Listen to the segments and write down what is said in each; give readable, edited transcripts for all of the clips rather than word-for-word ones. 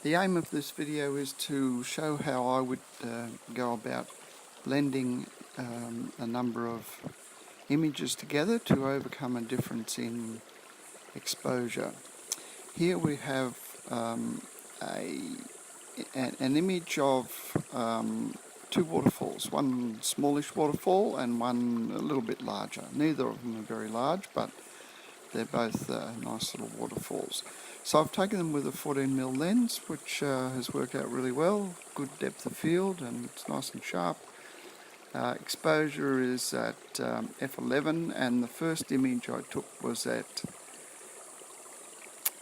The aim of this video is to show how I would go about blending a number of images together to overcome a difference in exposure. Here we have an image of two waterfalls, one smallish waterfall and one a little bit larger. Neither of them are very large, but they're both nice little waterfalls. So I've taken them with a 14mm lens, which has worked out really well. Good depth of field and it's nice and sharp. Exposure is at f11, and the first image I took was at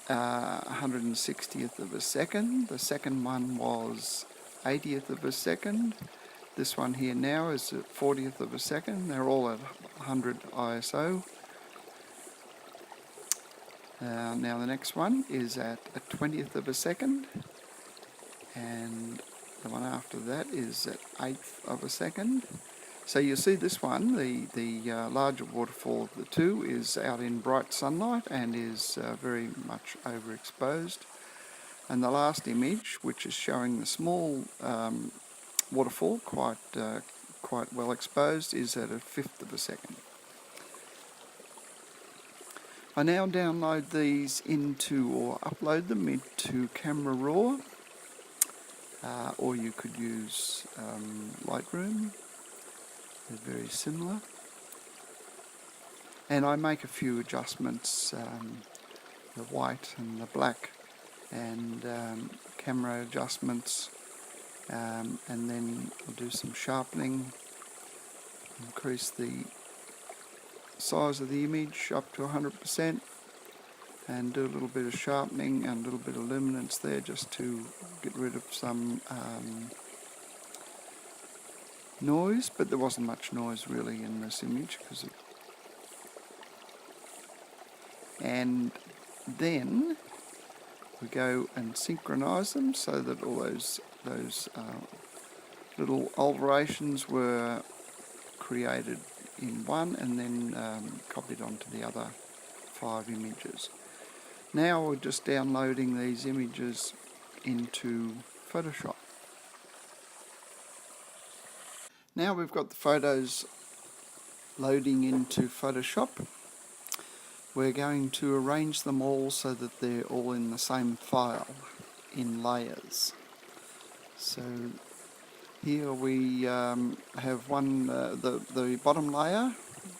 160th of a second. The second one was 80th of a second. This one here now is at 40th of a second. They're all at 100 ISO. Now the next one is at a 20th of a second, and the one after that is at 1/8 of a second. So you see this one, the larger waterfall of the two, is out in bright sunlight and is very much overexposed. And the last image, which is showing the small waterfall, quite well exposed, is at a 1/5 of a second. I now download these into, or upload them into Camera Raw, or you could use Lightroom. They're very similar. And I make a few adjustments, the white and the black, and camera adjustments, and then I'll do some sharpening, increase the size of the image up to 100%, and do a little bit of sharpening and a little bit of luminance there just to get rid of some noise, but there wasn't much noise really in this image and then we go and synchronize them so that all those little alterations were created in one and then copied onto the other 5 images. Now we're just downloading these images into Photoshop. Now we've got the photos loading into Photoshop. We're going to arrange them all so that they're all in the same file in layers. So here we have one, the bottom layer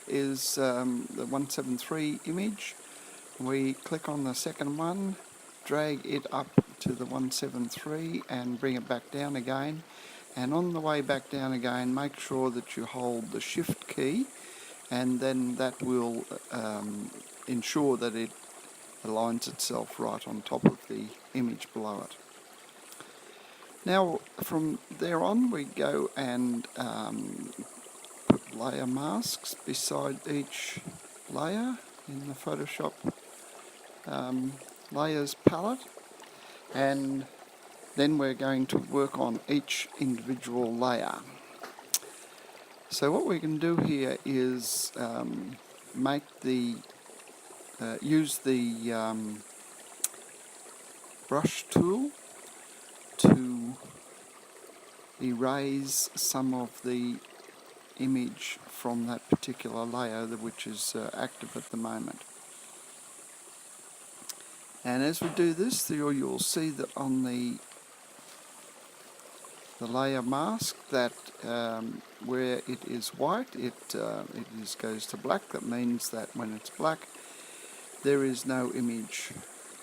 is the 173 image. We click on the second one, drag it up to the 173 and bring it back down again. And on the way back down again, make sure that you hold the Shift key, and then that will ensure that it aligns itself right on top of the image below it. Now from there on we go and put layer masks beside each layer in the Photoshop layers palette, and then we're going to work on each individual layer. So what we can do here is use the brush tool to erase some of the image from that particular layer which is active at the moment. And as we do this, you'll see that on the layer mask that where it is white, it goes to black. That means that when it's black, there is no image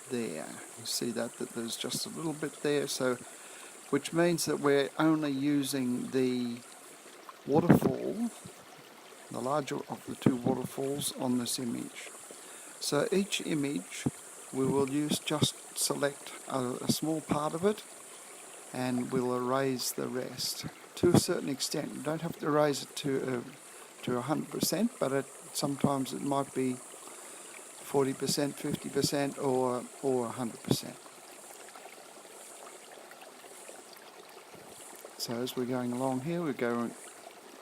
there. You see that there's just a little bit there, so which means that we're only using the waterfall, the larger of the two waterfalls, on this image. So each image we will just select a small part of it, and we'll erase the rest to a certain extent. You don't have to erase it to 100%, but sometimes it might be 40%, 50%, or 100%. So as we're going along here,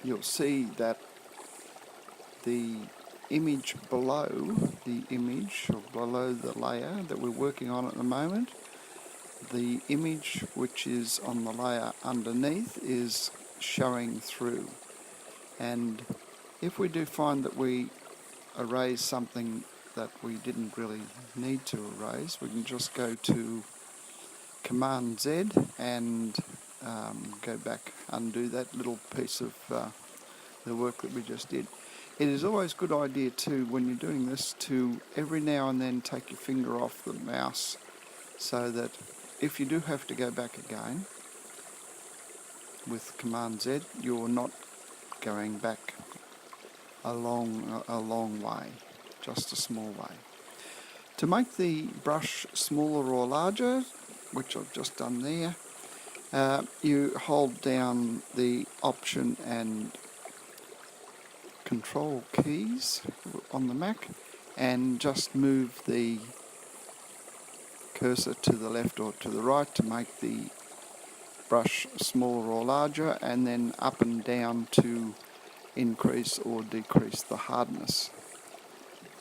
you'll see that the image below the image, or below the layer that we're working on at the moment, the image which is on the layer underneath is showing through. And if we do find that we erase something that we didn't really need to erase, we can just go to Command Z and go back, undo that little piece of the work that we just did. It is always a good idea too, when you're doing this, to every now and then take your finger off the mouse, so that if you do have to go back again with Command Z, you're not going back a long way, just a small way. To make the brush smaller or larger, which I've just done there, you hold down the Option and Control keys on the Mac and just move the cursor to the left or to the right to make the brush smaller or larger, and then up and down to increase or decrease the hardness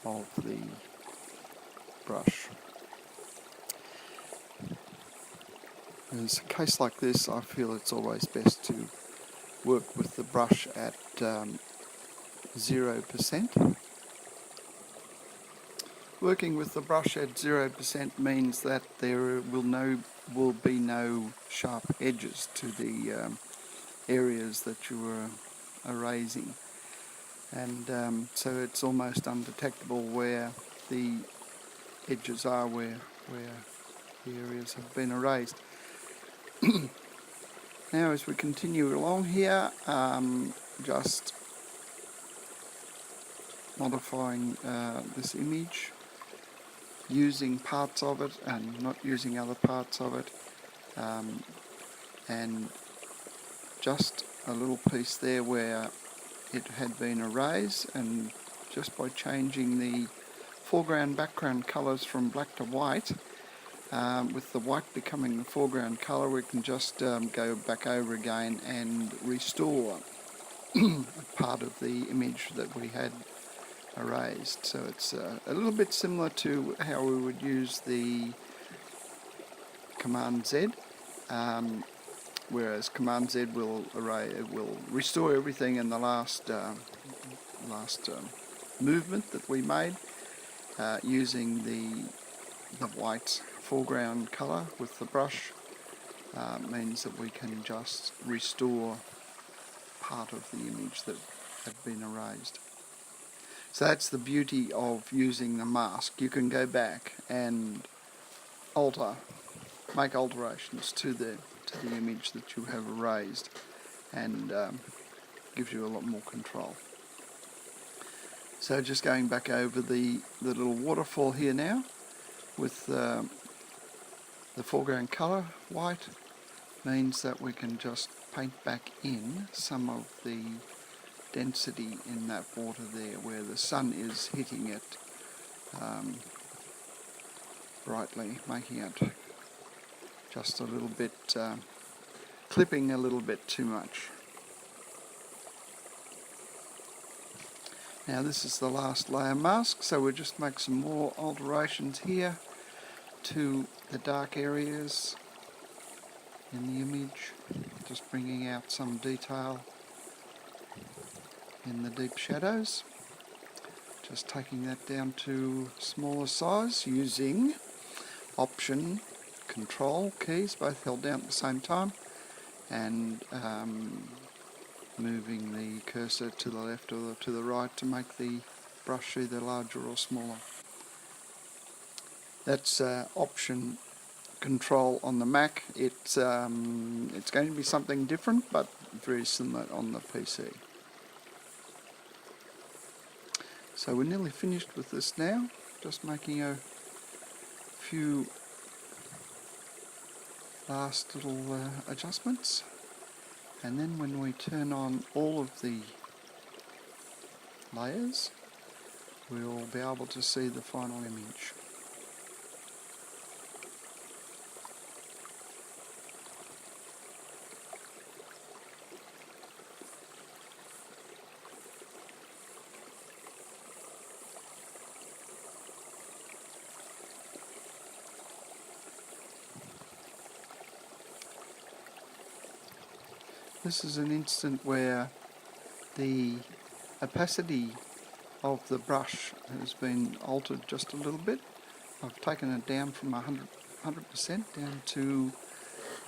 of the brush. In a case like this, I feel it's always best to work with the brush at 0%. Working with the brush at 0% means that there will be no sharp edges to the areas that you are erasing, and so it's almost undetectable where the edges are, where the areas have been erased. Now, as we continue along here, just modifying this image, using parts of it and not using other parts of it, and just a little piece there where it had been erased, and just by changing the foreground background colours from black to white, with the white becoming the foreground colour, we can just go back over again and restore part of the image that we had erased. So it's a little bit similar to how we would use the Command Z, whereas Command Z will restore everything in the last movement that we made, using the white foreground colour with the brush. Means that we can just restore part of the image that had been erased. So that's the beauty of using the mask. You can go back and make alterations to the image that you have erased, and gives you a lot more control. So just going back over the little waterfall here now, with the foreground colour white, means that we can just paint back in some of the density in that water there, where the sun is hitting it brightly, making it just a little bit, clipping a little bit too much. Now this is the last layer mask, so we'll just make some more alterations here to the dark areas in the image, just bringing out some detail in the deep shadows. Just taking that down to smaller size using Option, Control keys, both held down at the same time, and moving the cursor to the left or to the right to make the brush either larger or smaller. That's Option Control on the Mac. It's going to be something different, but very similar on the PC. So we're nearly finished with this now, just making a few last little adjustments, and then when we turn on all of the layers, we'll be able to see the final image. This is an instant where the opacity of the brush has been altered just a little bit. I've taken it down from 100% down to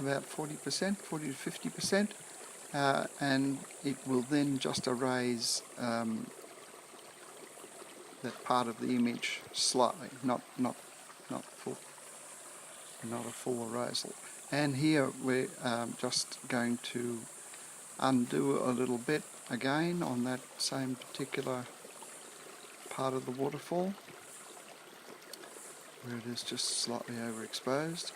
about 40%, 40 to 50%, and it will then just erase that part of the image slightly, not full, not a full erasal. And here we're just going to undo a little bit again on that same particular part of the waterfall where it is just slightly overexposed.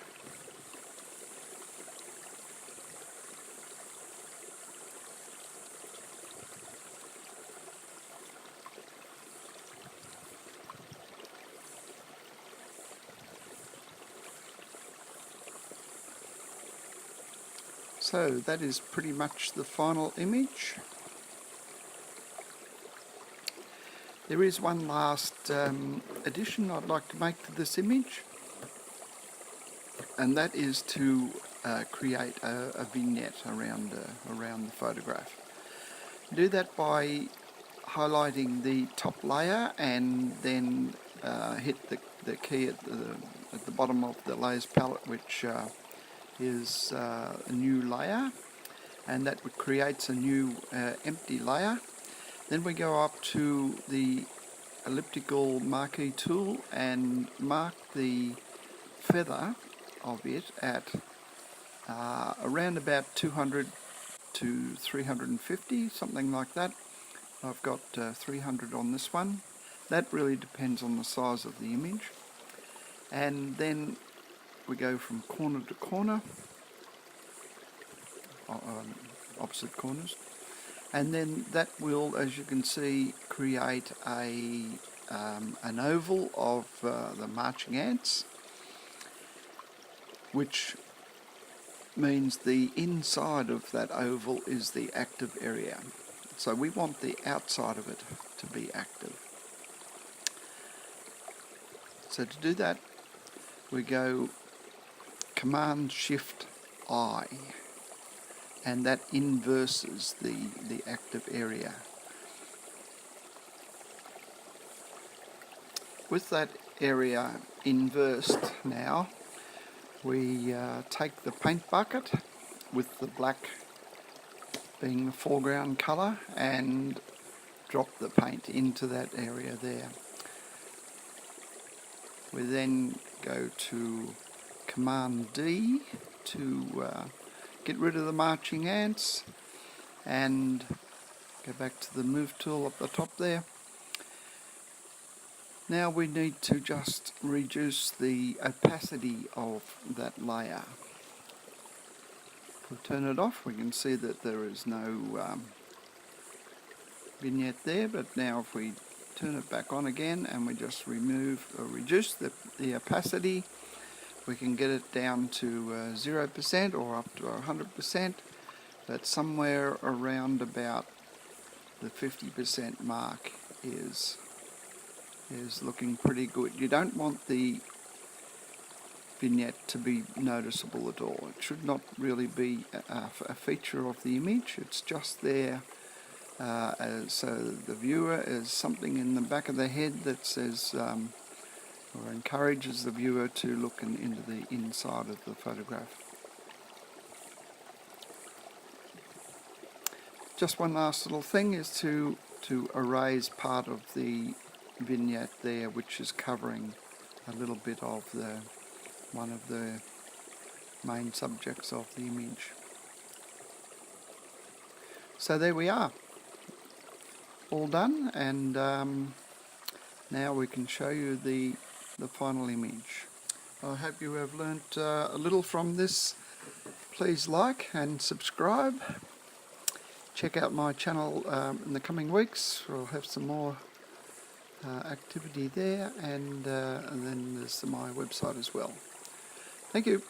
So that is pretty much the final image. There is one last addition I'd like to make to this image, and that is to create a vignette around the photograph. Do that by highlighting the top layer and then hit the key at the bottom of the layers palette, which is a new layer, and that creates a new empty layer. Then we go up to the elliptical marquee tool and mark the feather of it at around about 200 to 350, something like that. I've got 300 on this one. That really depends on the size of the image. And then we go from corner to corner, opposite corners, and then that will, as you can see, create an oval of the marching ants, which means the inside of that oval is the active area. So we want the outside of it to be active. So to do that, we go Command-Shift-I, and that inverses the active area. With that area inversed now, we take the paint bucket with the black being the foreground colour and drop the paint into that area there. We then go to Command-D to get rid of the marching ants and go back to the move tool up the top there. Now we need to just reduce the opacity of that layer. If we turn it off, we can see that there is no vignette there, but now if we turn it back on again and we just reduce the opacity, we can get it down to 0% or up to 100%, but somewhere around about the 50% mark is looking pretty good. You don't want the vignette to be noticeable at all. It should not really be a feature of the image. It's just there so the viewer is something in the back of the head that says or encourages the viewer to look into the inside of the photograph. Just one last little thing is to erase part of the vignette there, which is covering a little bit of one of the main subjects of the image. So there we are, all done, and now we can show you the final image. I hope you have learnt a little from this. Please like and subscribe. Check out my channel in the coming weeks. We'll have some more activity there, and then there's my website as well. Thank you.